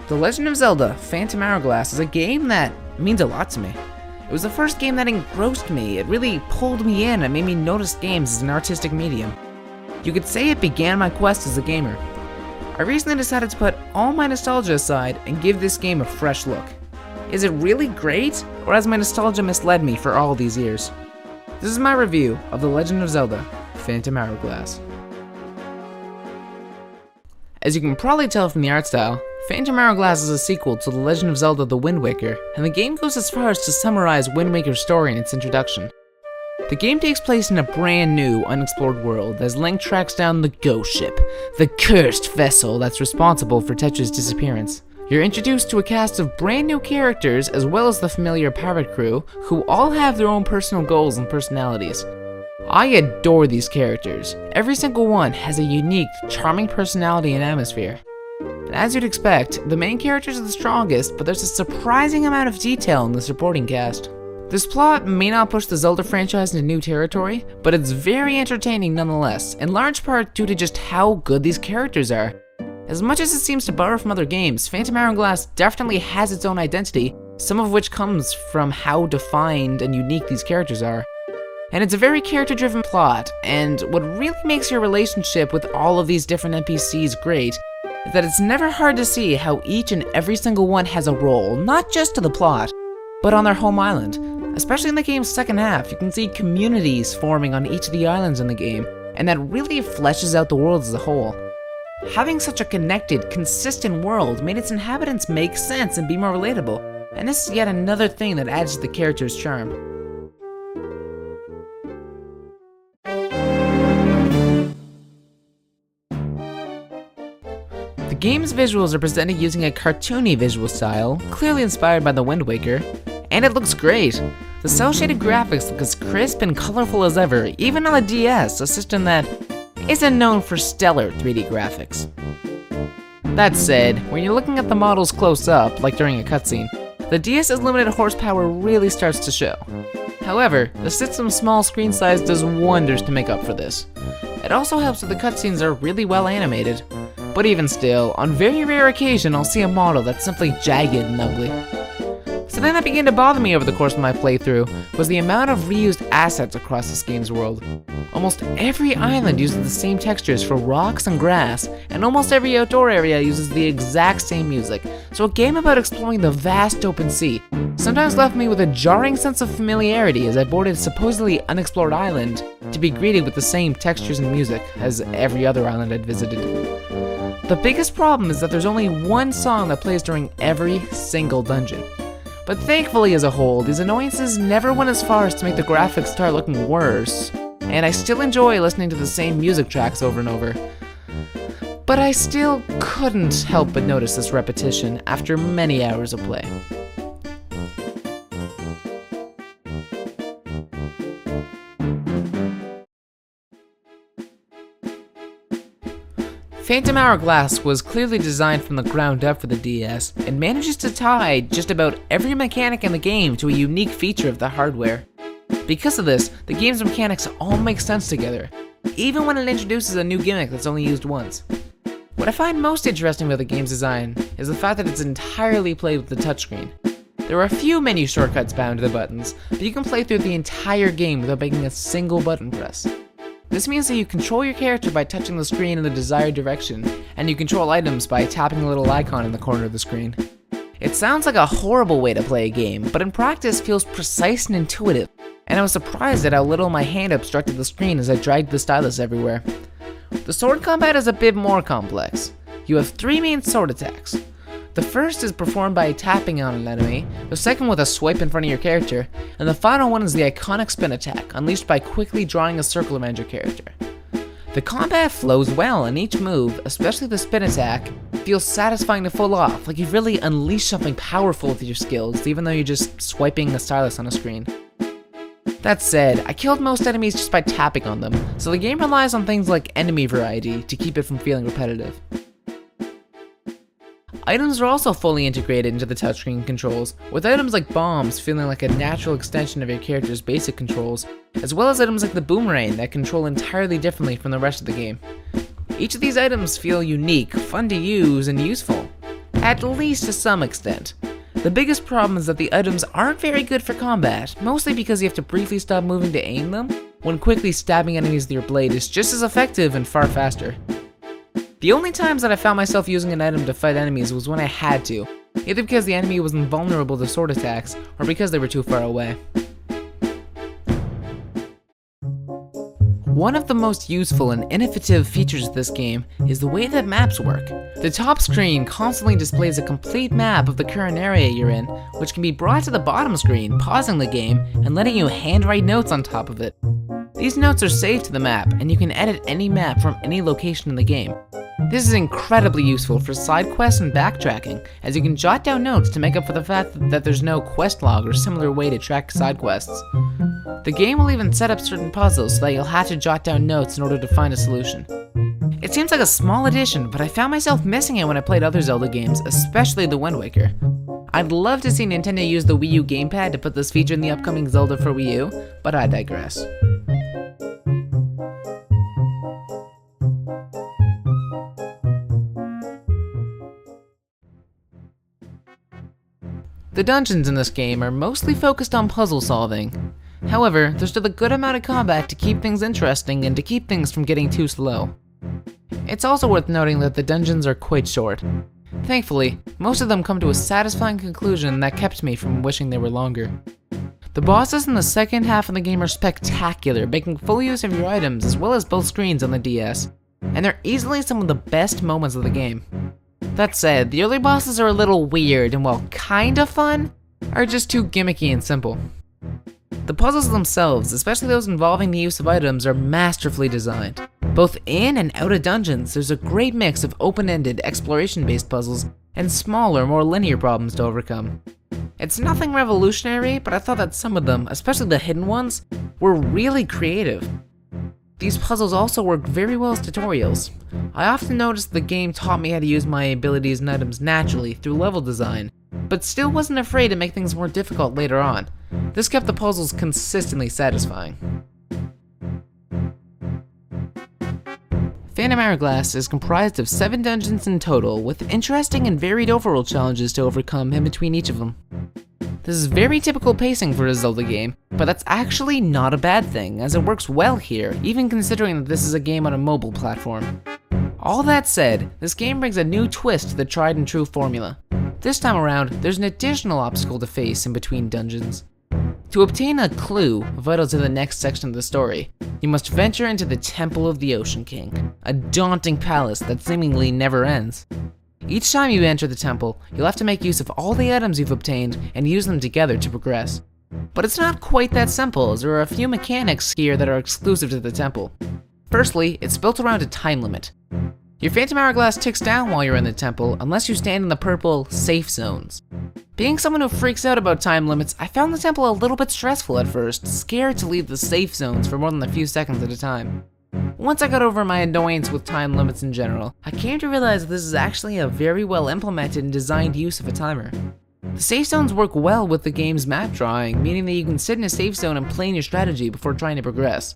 The Legend of Zelda: Phantom Hourglass is a game that means a lot to me. It was the first game that engrossed me. It really pulled me in and made me notice games as an artistic medium. You could say it began my quest as a gamer. I recently decided to put all my nostalgia aside and give this game a fresh look. Is it really great, or has my nostalgia misled me for all these years? This is my review of The Legend of Zelda: Phantom Hourglass. As you can probably tell from the art style, Phantom Hourglass is a sequel to The Legend of Zelda: The Wind Waker, and the game goes as far as to summarize Wind Waker's story in its introduction. The game takes place in a brand new, unexplored world as Link tracks down the Ghost Ship, the cursed vessel that's responsible for Tetra's disappearance. You're introduced to a cast of brand new characters as well as the familiar pirate crew, who all have their own personal goals and personalities. I adore these characters. Every single one has a unique, charming personality and atmosphere. And as you'd expect, the main characters are the strongest, but there's a surprising amount of detail in the supporting cast. This plot may not push the Zelda franchise into new territory, but it's very entertaining nonetheless, in large part due to just how good these characters are. As much as it seems to borrow from other games, Phantom Hourglass definitely has its own identity, some of which comes from how defined and unique these characters are. And it's a very character-driven plot, and what really makes your relationship with all of these different NPCs great is that it's never hard to see how each and every single one has a role, not just to the plot, but on their home island. Especially in the game's second half, you can see communities forming on each of the islands in the game, and that really fleshes out the world as a whole. Having such a connected, consistent world made its inhabitants make sense and be more relatable, and this is yet another thing that adds to the character's charm. The game's visuals are presented using a cartoony visual style, clearly inspired by The Wind Waker, and it looks great. The cel-shaded graphics look as crisp and colorful as ever, even on the DS, a system that isn't known for stellar 3D graphics. That said, when you're looking at the models close up, like during a cutscene, the DS's limited horsepower really starts to show. However, the system's small screen size does wonders to make up for this. It also helps that the cutscenes are really well animated. But even still, on very rare occasion I'll see a model that's simply jagged and ugly. Something that began to bother me over the course of my playthrough was the amount of reused assets across this game's world. Almost every island uses the same textures for rocks and grass, and almost every outdoor area uses the exact same music, so a game about exploring the vast open sea sometimes left me with a jarring sense of familiarity as I boarded a supposedly unexplored island to be greeted with the same textures and music as every other island I'd visited. The biggest problem is that there's only one song that plays during every single dungeon. But thankfully as a whole, these annoyances never went as far as to make the graphics start looking worse, and I still enjoy listening to the same music tracks over and over. But I still couldn't help but notice this repetition after many hours of play. Phantom Hourglass was clearly designed from the ground up for the DS, and manages to tie just about every mechanic in the game to a unique feature of the hardware. Because of this, the game's mechanics all make sense together, even when it introduces a new gimmick that's only used once. What I find most interesting about the game's design is the fact that it's entirely played with the touchscreen. There are a few menu shortcuts bound to the buttons, but you can play through the entire game without making a single button press. This means that you control your character by touching the screen in the desired direction, and you control items by tapping the little icon in the corner of the screen. It sounds like a horrible way to play a game, but in practice feels precise and intuitive, and I was surprised at how little my hand obstructed the screen as I dragged the stylus everywhere. The sword combat is a bit more complex. You have three main sword attacks. The first is performed by tapping on an enemy, the second with a swipe in front of your character, and the final one is the iconic spin attack, unleashed by quickly drawing a circle around your character. The combat flows well, and each move, especially the spin attack, feels satisfying to pull off, like you've really unleashed something powerful with your skills, even though you're just swiping a stylus on a screen. That said, I killed most enemies just by tapping on them, so the game relies on things like enemy variety to keep it from feeling repetitive. Items are also fully integrated into the touchscreen controls, with items like bombs feeling like a natural extension of your character's basic controls, as well as items like the boomerang that control entirely differently from the rest of the game. Each of these items feel unique, fun to use, and useful. at least to some extent. The biggest problem is that the items aren't very good for combat, mostly because you have to briefly stop moving to aim them, when quickly stabbing enemies with your blade is just as effective and far faster. The only times that I found myself using an item to fight enemies was when I had to, either because the enemy was invulnerable to sword attacks, or because they were too far away. One of the most useful and innovative features of this game is the way that maps work. The top screen constantly displays a complete map of the current area you're in, which can be brought to the bottom screen, pausing the game, and letting you handwrite notes on top of it. These notes are saved to the map, and you can edit any map from any location in the game. This is incredibly useful for side quests and backtracking, as you can jot down notes to make up for the fact that there's no quest log or similar way to track side quests. The game will even set up certain puzzles so that you'll have to jot down notes in order to find a solution. It seems like a small addition, but I found myself missing it when I played other Zelda games, especially the Wind Waker. I'd love to see Nintendo use the Wii U gamepad to put this feature in the upcoming Zelda for Wii U, but I digress. The dungeons in this game are mostly focused on puzzle solving. However, there's still a good amount of combat to keep things interesting and to keep things from getting too slow. It's also worth noting that the dungeons are quite short. Thankfully, most of them come to a satisfying conclusion that kept me from wishing they were longer. The bosses in the second half of the game are spectacular, making full use of your items as well as both screens on the DS, and they're easily some of the best moments of the game. That said, the early bosses are a little weird and, while kinda fun, are just too gimmicky and simple. The puzzles themselves, especially those involving the use of items, are masterfully designed. Both in and out of dungeons, there's a great mix of open-ended, exploration-based puzzles and smaller, more linear problems to overcome. It's nothing revolutionary, but I thought that some of them, especially the hidden ones, were really creative. These puzzles also work very well as tutorials. I often noticed the game taught me how to use my abilities and items naturally through level design, but still wasn't afraid to make things more difficult later on. This kept the puzzles consistently satisfying. Phantom Hourglass is comprised of 7 dungeons in total, with interesting and varied overworld challenges to overcome in between each of them. This is very typical pacing for a Zelda game, but that's actually not a bad thing, as it works well here, even considering that this is a game on a mobile platform. All that said, this game brings a new twist to the tried and true formula. This time around, there's an additional obstacle to face in between dungeons. To obtain a clue vital to the next section of the story, you must venture into the Temple of the Ocean King, a daunting palace that seemingly never ends. Each time you enter the temple, you'll have to make use of all the items you've obtained and use them together to progress. But it's not quite that simple, as there are a few mechanics here that are exclusive to the temple. Firstly, it's built around a time limit. Your Phantom Hourglass ticks down while you're in the temple unless you stand in the purple safe zones. Being someone who freaks out about time limits, I found the temple a little bit stressful at first, scared to leave the safe zones for more than a few seconds at a time. Once I got over my annoyance with time limits in general, I came to realize that this is actually a very well implemented and designed use of a timer. The safe zones work well with the game's map drawing, meaning that you can sit in a safe zone and plan your strategy before trying to progress.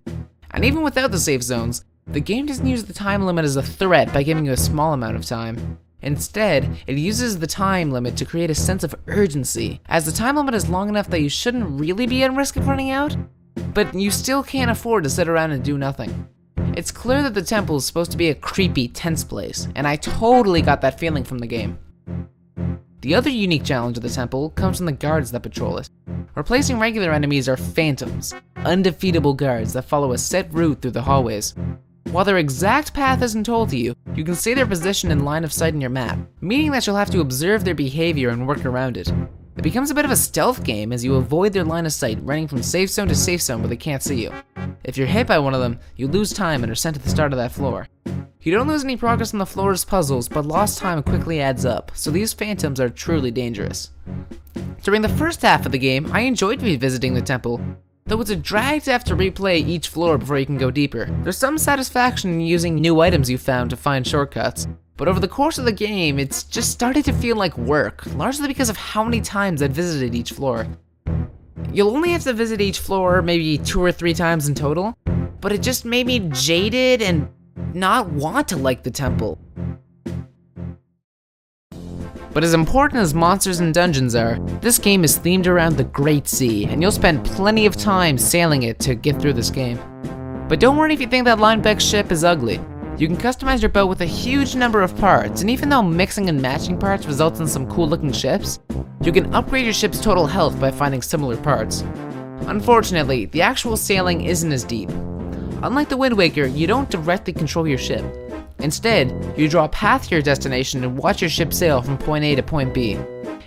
And even without the safe zones, the game doesn't use the time limit as a threat by giving you a small amount of time. Instead, it uses the time limit to create a sense of urgency, as the time limit is long enough that you shouldn't really be at risk of running out, but you still can't afford to sit around and do nothing. It's clear that the temple is supposed to be a creepy, tense place, and I totally got that feeling from the game. The other unique challenge of the temple comes from the guards that patrol it. Replacing regular enemies are phantoms, undefeatable guards that follow a set route through the hallways. While their exact path isn't told to you, you can see their position in line of sight in your map, meaning that you'll have to observe their behavior and work around it. It becomes a bit of a stealth game as you avoid their line of sight, running from safe zone to safe zone where they can't see you. If you're hit by one of them, you lose time and are sent to the start of that floor. You don't lose any progress on the floor's puzzles, but lost time quickly adds up, so these phantoms are truly dangerous. During the first half of the game, I enjoyed revisiting the temple, though it's a drag to have to replay each floor before you can go deeper. There's some satisfaction in using new items you found to find shortcuts, but over the course of the game, it's just started to feel like work, largely because of how many times I'd visited each floor. You'll only have to visit each floor maybe 2 or 3 times in total, but it just made me jaded and not want to like the temple. But as important as monsters and dungeons are, this game is themed around the Great Sea, and you'll spend plenty of time sailing it to get through this game. But don't worry if you think that Linebeck's ship is ugly. You can customize your boat with a huge number of parts, and even though mixing and matching parts results in some cool looking ships, you can upgrade your ship's total health by finding similar parts. Unfortunately, the actual sailing isn't as deep. Unlike the Wind Waker, you don't directly control your ship. Instead, you draw a path to your destination and watch your ship sail from point A to point B.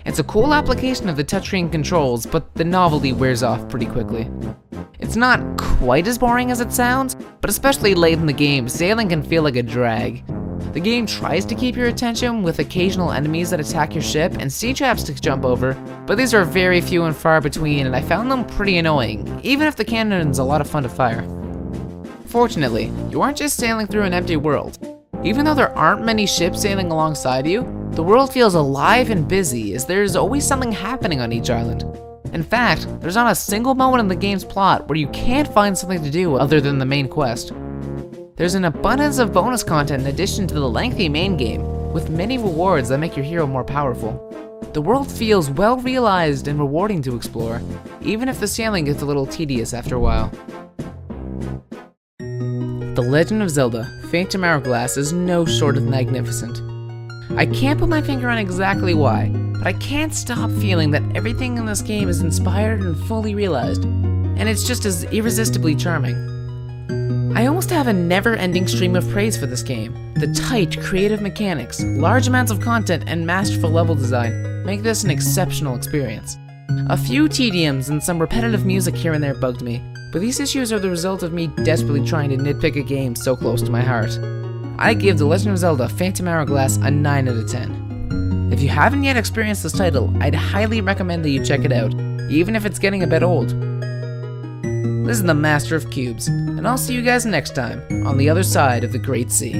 It's a cool application of the touchscreen controls, but the novelty wears off pretty quickly. It's not quite as boring as it sounds, but especially late in the game, sailing can feel like a drag. The game tries to keep your attention with occasional enemies that attack your ship and sea traps to jump over, but these are very few and far between, and I found them pretty annoying, even if the cannon's a lot of fun to fire. Fortunately, you aren't just sailing through an empty world. Even though there aren't many ships sailing alongside you, the world feels alive and busy as there's always something happening on each island. In fact, there's not a single moment in the game's plot where you can't find something to do other than the main quest. There's an abundance of bonus content in addition to the lengthy main game, with many rewards that make your hero more powerful. The world feels well realized and rewarding to explore, even if the sailing gets a little tedious after a while. The Legend of Zelda: Phantom Hourglass is no short of magnificent. I can't put my finger on exactly why, but I can't stop feeling that everything in this game is inspired and fully realized, and it's just as irresistibly charming. I almost have a never-ending stream of praise for this game. The tight, creative mechanics, large amounts of content, and masterful level design make this an exceptional experience. A few tediums and some repetitive music here and there bugged me, but these issues are the result of me desperately trying to nitpick a game so close to my heart. I give The Legend of Zelda: Phantom Hourglass a 9 out of 10. If you haven't yet experienced this title, I'd highly recommend that you check it out, even if it's getting a bit old. This is the Master of Cubes, and I'll see you guys next time on the other side of the Great Sea.